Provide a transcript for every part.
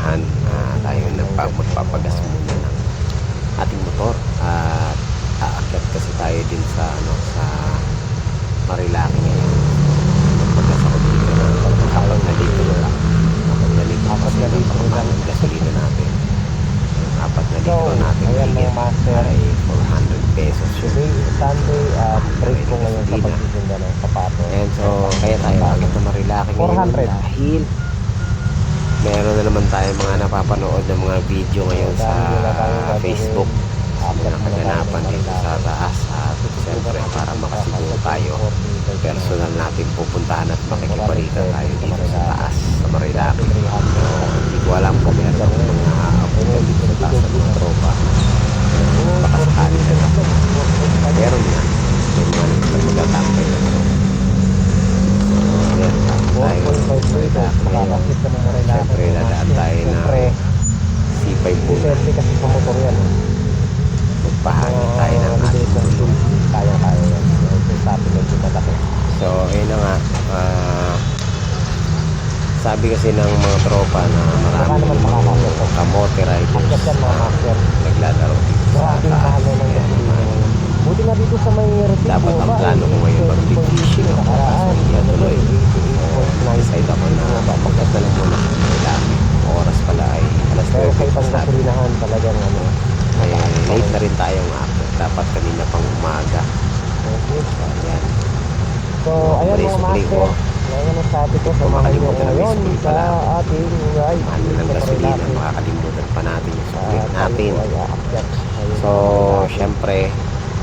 samahan. Tayo magpapagas muna ng ating motor at aakyat kasi tayo din sa Marilaki ngayon. Magpagas ako dito na kapag nalito na lang. Kapag nalito kasi ng pangmahal ng gasolina natin. Yung 4 na litro natin higit ay 400 pesos yun. Sunday at break ko ngayon sa pagtitinda ng sapato. And so kaya tayo agad na Marilaki ngayon dahil meron na naman tayo mga napapanood ng mga video ngayon sa Facebook, mga kaganapan dito sa taas. At siyempre para makasiguro tayo, personal natin pupuntahan at makikibalita tayo dito sa taas sa Marilaki. Hindi ko alam kung meron akong mga apunta dito sa taas ng mga tropa, baka sakali na lang meron na may mga magtatambay na tropa. Ayan, tayo siyempre dadaan tayo na C5 muna. Magpahangin tayo ng ating gulong. So ayun na nga, sabi kasi ng mga tropa na maraming kamote riders naglalaro dito sa taas. Buti nga dito sa may Dapat ang plano ko ngayon mag-fishing ako kaso hindi tuloy. Decide ako na papagkat na lang muna sa Marilaki. Oras pala ay alas 12 pa sabi. Late na rin tayong akit. Dapat kanina pang umaga. Ayan. So ayan mga master, ngayon ang sabi ko sa mga inyo ngayon sa ating ride. Mahal na ng gasolina, makakalimutan pa natin yung support natin. So syempre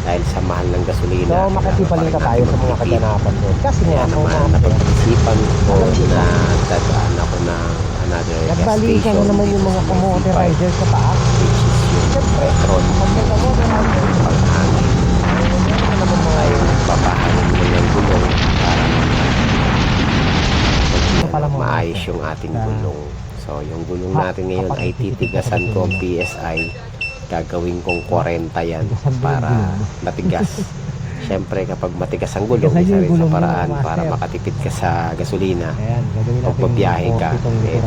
dahil sa mahal ng gasolina, so makasibalita tayo sa mga kaganapan doon. Kasi nga naman napag-isipan ko na dadaan ako ng another gas station naman yung mga kamote riders sa taas, which is yung Petron. Paghangin ay papahangin mo yung gulong para maayos yung ating gulong. So yung gulong natin ngayon ay titigasan ko ang PSI. Gagawin kong 40 yan para matigas. Siyempre kapag matigas ang gulong, isa rin sa paraan para makatipid ka sa gasolina. Pag babiyahe ka,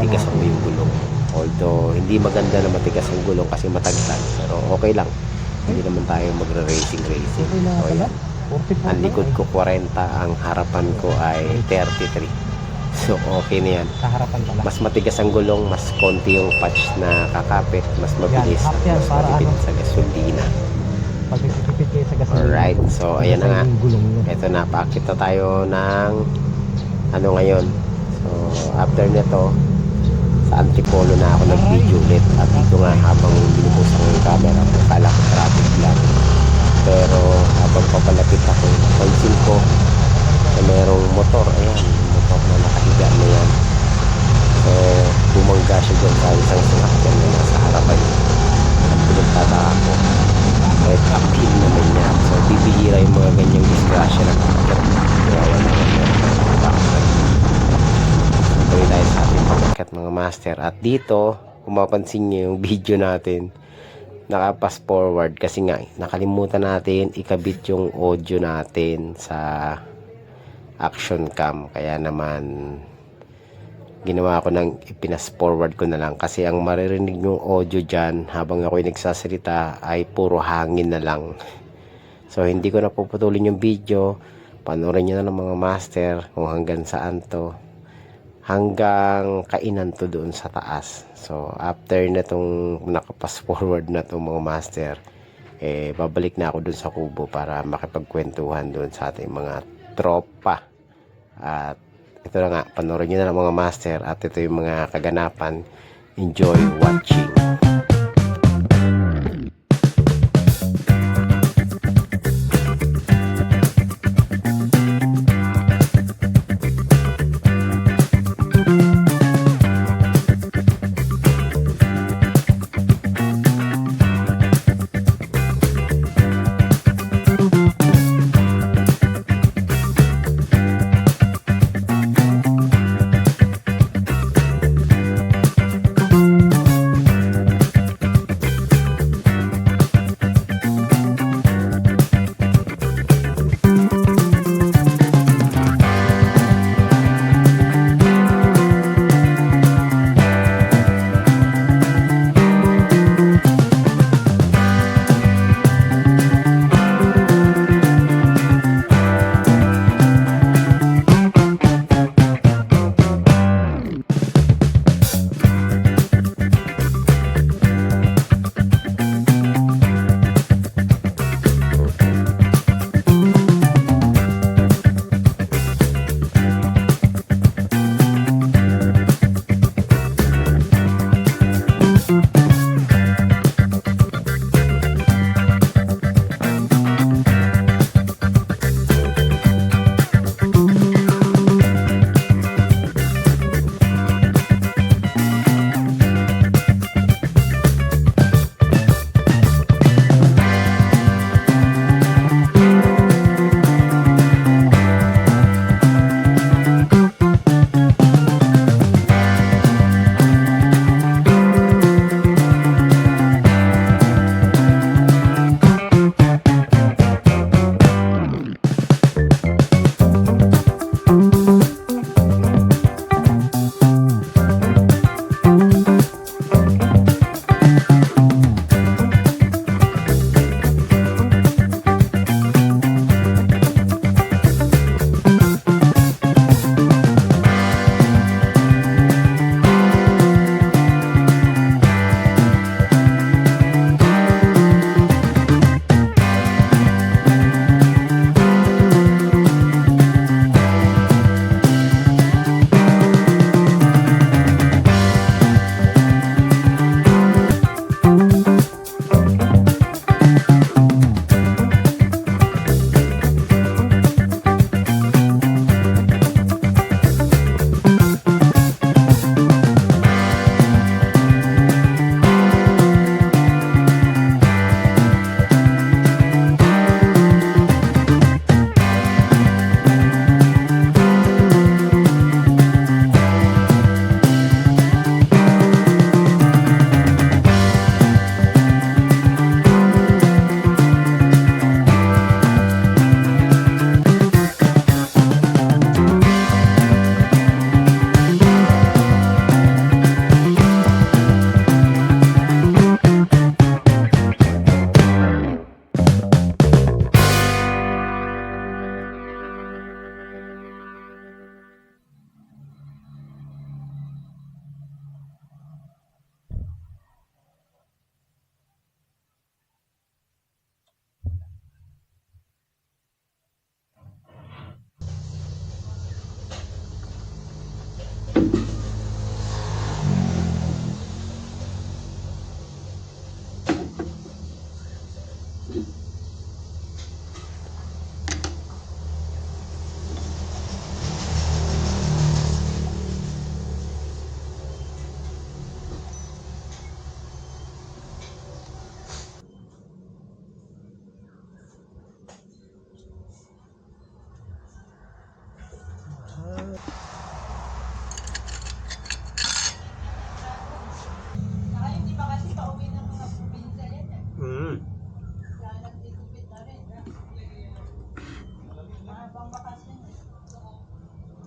tigasan mo yung gulong. Although hindi maganda na matigas ang gulong kasi matagtag, pero okay lang, hindi naman tayo magre-racing. So yan, ang likod ko 40, ang harapan ko ay 33. So okay na yan. Mas matigas ang gulong, mas konti yung patch na kakapit, mas mabilis at mas matipid sa gasolina. Alright, so ayan na nga. Ito na, paakit na tayo ng ano ngayon. So after nito, sa Antipolo na ako nag-video ulit. At dito nga habang binubusan ko yung camera, akala ko traffic lang. Pero habang papalapit ako, pansin ko na merong motor. Ayan, motor na nakahiga na yan. So bumangga siya dyan sa isang sasakyan na nasa harapan niya. At pinagtataka ko, kahit uphill naman niya. So bibihira yung mga ganyang disgrasya na kakakit. Kaya naman yan. Tuloy tayo sa ating pagkakat mga master. At dito, kung mapansin nyo yung video natin, naka-fast forward kasi nga nakalimutan natin ikabit yung audio natin sa action cam. Kaya naman ginawa ko ng ipinas forward ko na lang kasi ang maririnig yung audio dyan habang ako'y nagsasalita ay puro hangin na lang. So hindi ko na puputulin yung video. Panoorin nyo na ng mga master kung hanggang saan to, hanggang kainan to doon sa taas. So after na tong nakapass forward na tong mga master, babalik na ako doon sa kubo para makipagkwentuhan doon sa ating mga tropa. At ito na nga, panoorin nyo na lang mga master. At ito yung mga kaganapan. Enjoy watching.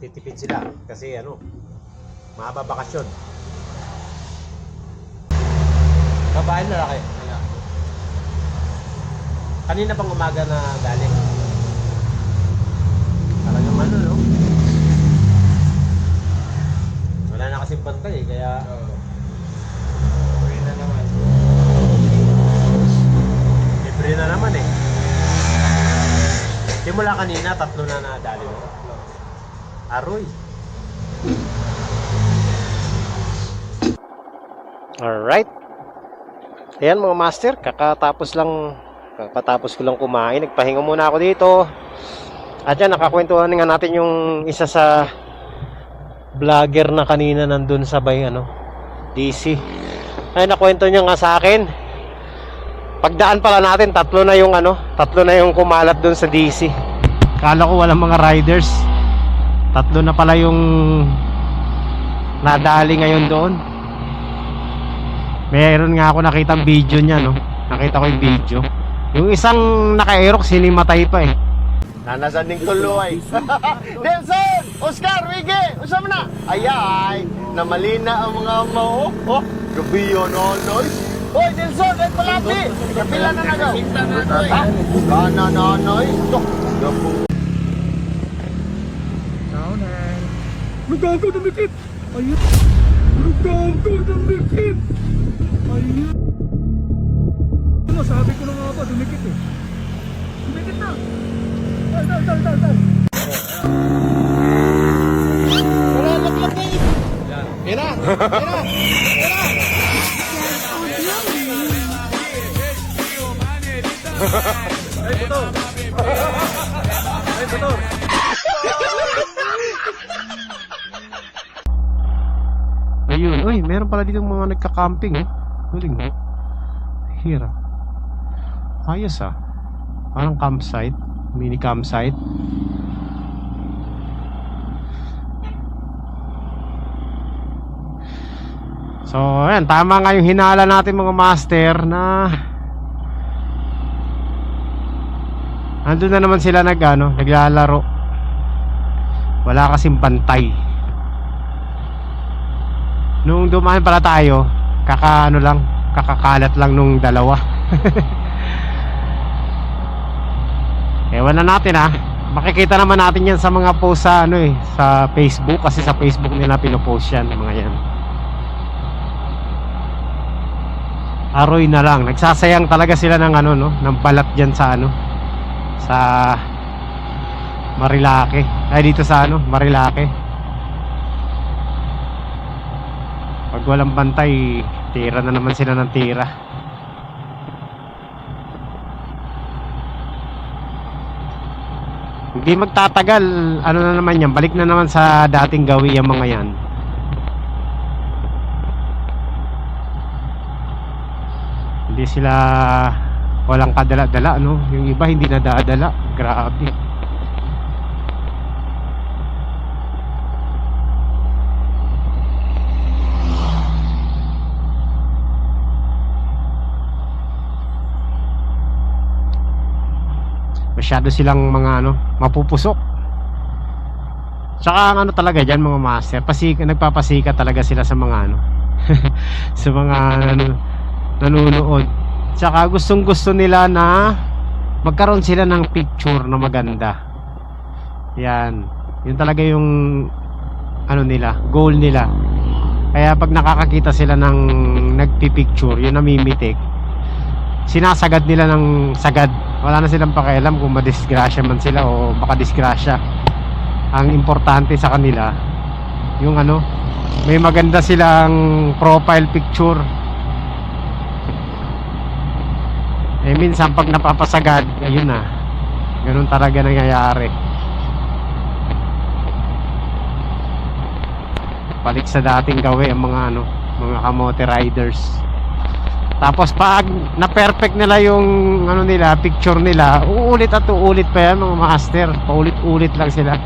titipid sila kasi mahaba bakasyon. Babae na laki. Kanina pang umaga na galing. Talagang no? Wala na kasing bantay kaya free na naman. Libre na naman eh. Simula kanina, 3 na nadali mo. Aroy. Alright. Ayan mga master, kakatapos ko lang kumain. Nagpahinga muna ako dito. At yan, nakakwentuhan nga natin yung isa sa vlogger na kanina nandun sa DC. Ay, nakwento niya nga sa akin. Pagdaan pala natin, 3 na yung kumalat dun sa DC. Kala ko walang mga riders. 3 na pala yung nadali ngayon doon. Meron nga ako nakitang video niya, nakita ko yung video. Yung isang naka-aerox, hinimatay pa eh. Nanasan ng tuloy. Nelson! Oscar! Wige! Usama na! Ayay! Namalina ang mga mo. Oh, gabi yun, noise. Hoy, Nelson! Ay, palati! Kapila na na daw. Ha? Gana na, noise. Gabi. Saunan. Lugaw ng mikit! Ayun! Lugaw ng mikit! Ayun! Sabi ko na nga ba, dumikit eh. Dumikit na! Dal! Malalaglag na eh! Yan na! Ay, motor! Ay, motor! Ayun, uy, meron pala dito mga nagka-camping Galing Hirap. Ayos Parang campsite, mini campsite. So, ayan, tama nga yung hinala natin mga master na andun na naman sila naglalaro. Wala kasing bantay. Nung dumaan pala tayo, kakakalat lang nung dalawa. Ewan na natin makikita naman natin yan sa mga post sa sa Facebook, kasi sa Facebook nila pinopost yan, mga yan. Aroy na lang, nagsasayang talaga sila ng ng balat diyan sa sa Marilake. Ay, dito sa Marilake. Pag walang bantay, tira na naman sila ng tira. Hindi magtatagal, na naman yan, balik na naman sa dating gawi yung mga yan. Hindi sila walang kadala-dala, yung iba hindi nadadala. Grabe. Masyado silang mga mapupusok. Tsaka ang talaga dyan mga master, nagpapasika talaga sila sa mga sa mga nanonood. Tsaka gustong gusto nila na magkaroon sila ng picture na maganda. Yan, yun talaga yung nila, goal nila. Kaya pag nakakakita sila ng nagpipicture, yun namimitik, sinasagad nila ng sagad. Wala na silang pakialam kung madisgrasya man sila o makadisgrasya. Ang importante sa kanila yung may maganda silang profile picture. Minsan pag napapasagad, ayun na, ganun talaga nangyayari. Balik sa dating gawi ang mga mga kamote riders. Tapos pag na-perfect nila yung nila, picture nila, uulit at uulit pa yan mga master. Paulit-ulit lang sila.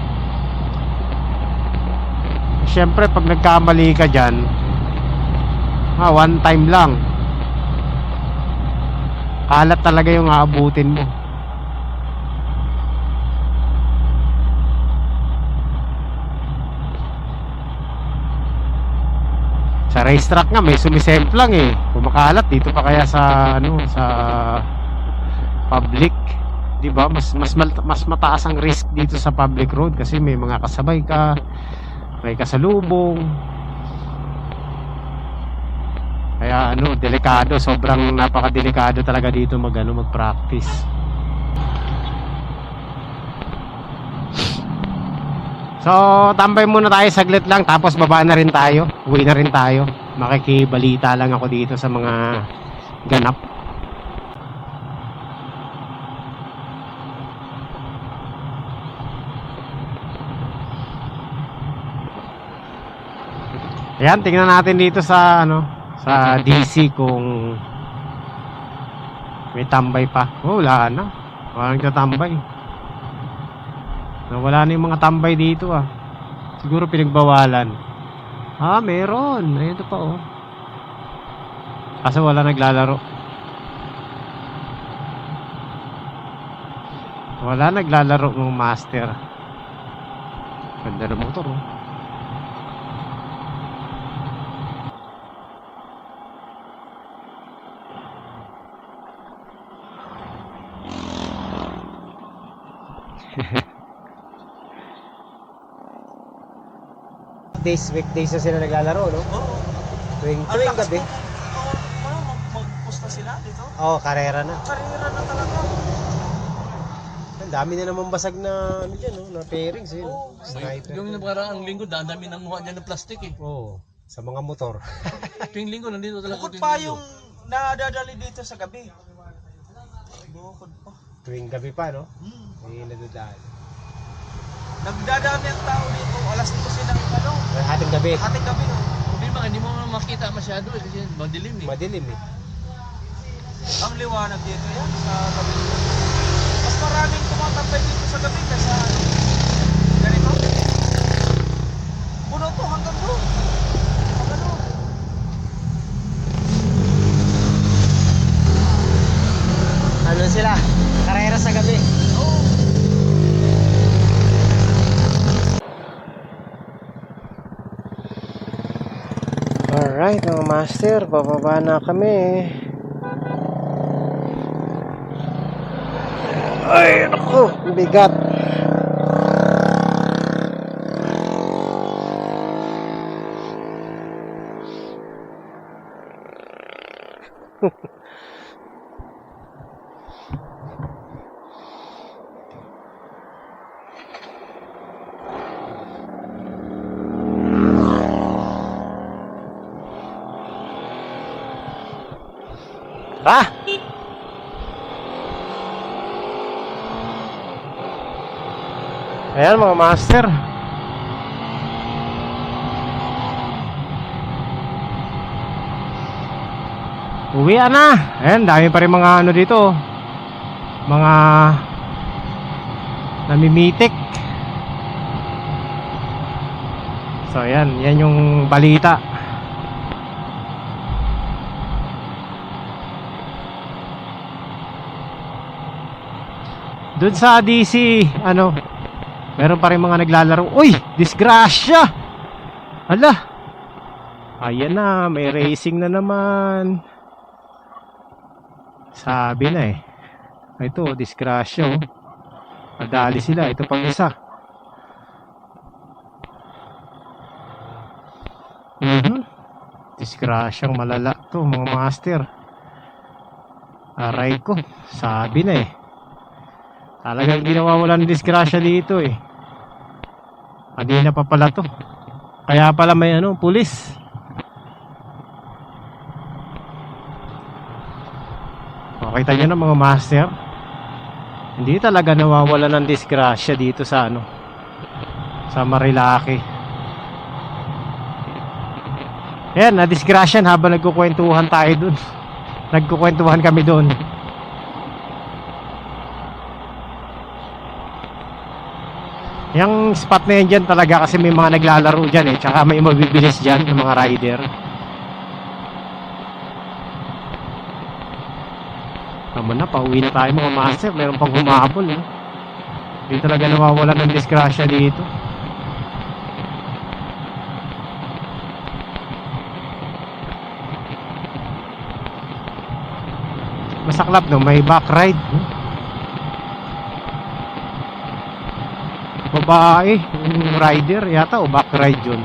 Siyempre pag nagkamali ka dyan, one time lang, kalat talaga yung aabutin mo. Sa racetrack nga may sumisemplang eh. Kumakalat dito pa kaya sa ano, sa public, 'di ba? Mas mataas ang risk dito sa public road kasi may mga kasabay ka, may kasalubong. Kaya ano, delikado, sobrang napakadelikado talaga dito mag-practice. So, tambay muna tayo saglit lang tapos baba na rin tayo. Uwi na rin tayo. Makikibalita lang ako dito sa mga ganap. Ayan, tingnan natin dito sa ano, sa DC kung may tambay pa. Oh, wala na. Walang tatambay. Wala na yung mga tambay dito ah. Siguro pinagbawalan. Ah, meron. Ayun pa oh. Kaso wala naglalaro. Wala naglalaro ng master. Ganda ng motor oh. Weekdays na sila naglalaro, no? Oo. Tuwing gabi. Mag-post na sila dito? Oo, karera na. Karera na talaga. Ang dami na naman basag na ano dyan, no? Na pairings, yun. Oo. Sniper. Yung nakaraang linggo, dami nang mukha niya ng plastic eh. Oo, sa mga motor. Tuwing linggo, nandito talaga. Bukod pa yung nadadali dito sa gabi. Bukod pa. Tuwing gabi pa, no? May nadadaan. Nagdadami ang tao dito. Alas 12 ng ano. Hating gabi. Ating gabi no. Hindi mo makita masyado eh, kasi madilim eh. Madilim, eh. Ang liwanag dito yan sa gabi. Mas maraming tumatambay dito sa gabi kaysa ano. Ganito. Puno to hanggang doon. Hanggang doon. Ano sila? Karera sa gabi. Oo. Alright mga master, bababa na kami. Ay, ako, bigat. Ah! Ayan mga master. Uwian na. Ayan, dami pa rin mga ano dito. Mga namimitik. So ayan, yan yung balita. Doon sa DC, ano, meron pa rin mga naglalaro. Uy, disgrasya! Hala! Ayan na, may racing na naman. Sabi na eh. Ito, disgrasya oh. Nadali sila, ito pang isa. Disgrasyang malala to mga master. Aray ko, sabi na eh. Talagang ginawa mo lang ng disgrasya dito eh. Kanina pa pala to. Kaya pala may ano, pulis. Makita nyo na mga master. Hindi talaga nawawala ng disgrasya dito sa ano, sa Marilaki. Ayan, na-disgrasyan habang nagkukwentuhan tayo dun. Nagkukwentuhan kami dun. Yung spot na yan dyan talaga kasi may mga naglalaro dyan eh. Tsaka may mabibilis dyan ng mga rider. Tama na, pauwi na tayo mga master. Meron pang humabol eh. Hindi talaga nawawala ng disgrasya dito. Masaklap no, may back ride. Babae, yung rider yata o back ride yun.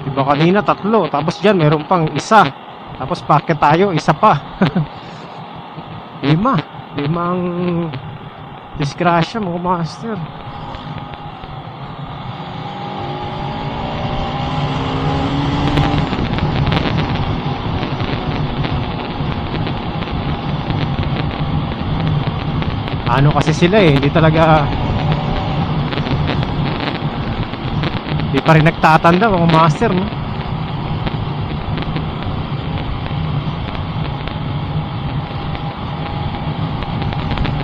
Diba kanina tatlo, tapos dyan meron pang isa. Tapos packet tayo, isa pa. Limang disgrasya mga master. Ano kasi sila eh, hindi pa rin nagtatanda mga master, no?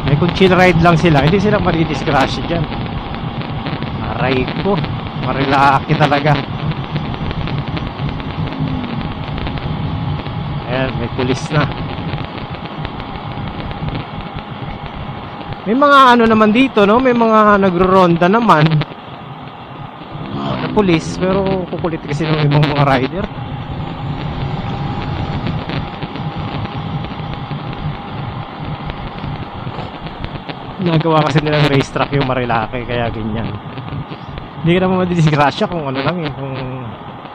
May kung chill ride lang sila, hindi sila maridiscrash dyan. Aray ko, marilaki talaga. Ayan, may pulis na. May mga ano naman dito, no? May mga nagro-ronda naman na pulis, pero kukulit kasi ng ibang mga rider. Nagawa kasi nilang racetrack yung Marilaki, kaya ganyan. Hindi ka naman madidisgrasya kung ano lang eh, kung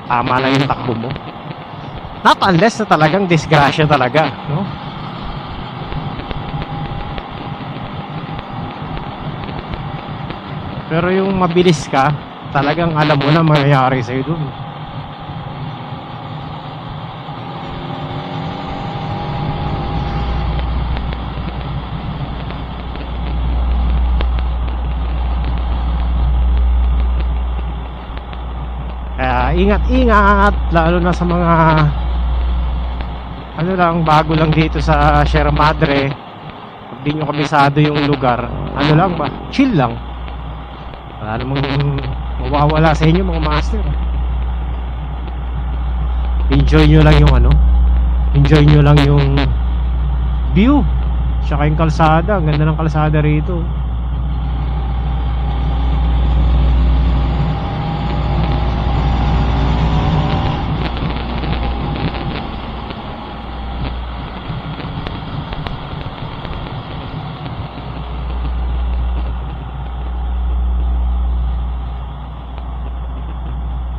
tama lang yung takbo mo. Not unless na talagang disgrasya talaga, no? Pero yung mabilis ka, talagang alam mo na mangyayari sa'yo dun. Kaya ingat-ingat, lalo na sa mga ano lang, bago lang dito sa Sierra Madre. Pag di nyo kabisado yung lugar, ano lang ba, chill lang. Wala namang mawawala sa inyo mga master. Enjoy nyo lang yung ano, enjoy nyo lang yung view, tsaka yung kalsada. Ang ganda ng kalsada rito.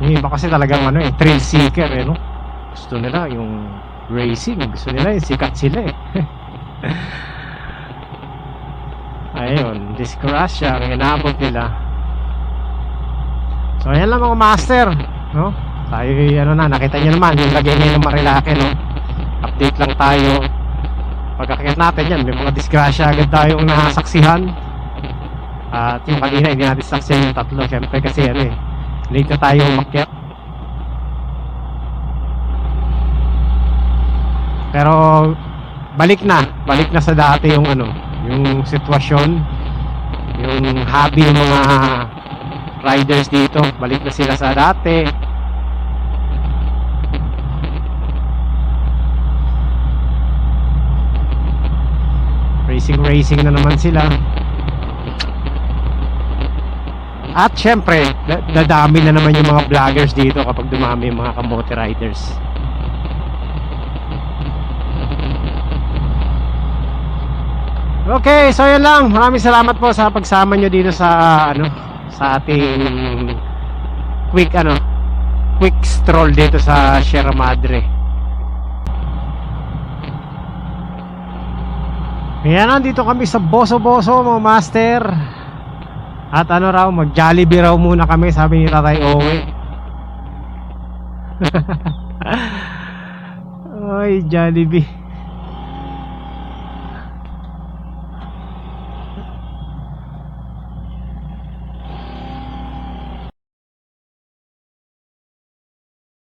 Yung iba kasi talagang ano eh, thrill seeker eh, no? Gusto nila yung racing, gusto nila yung sikat sila eh. Ayun, disgrasya ang inabot nila. So ayan lang mga master, no? Tayo ano na, nakita nyo naman yung lagay ngayon ng Marilaki, no? Update lang tayo. Pagkakit natin yan, may mga disgrasya agad tayong nasaksihan. At yung kanina hindi natin saksihan yung tatlo, syempre kasi ano eh, late na tayo umakyat. Pero balik na sa dati yung ano, yung sitwasyon, yung hobby ng mga riders dito. Balik na sila sa dati. Racing na naman sila. At syempre, dadami na naman yung mga vloggers dito kapag dumami yung mga kamote riders. Okay, so yun lang. Maraming salamat po sa pagsama nyo dito sa ano, sa ating quick stroll dito sa Sierra Madre. Ayan, nandito kami sa Boso-Boso mga master. At ano raw, mag-Jollibee raw muna kami, sabi ni Tatay Owe. Ay, Jollibee.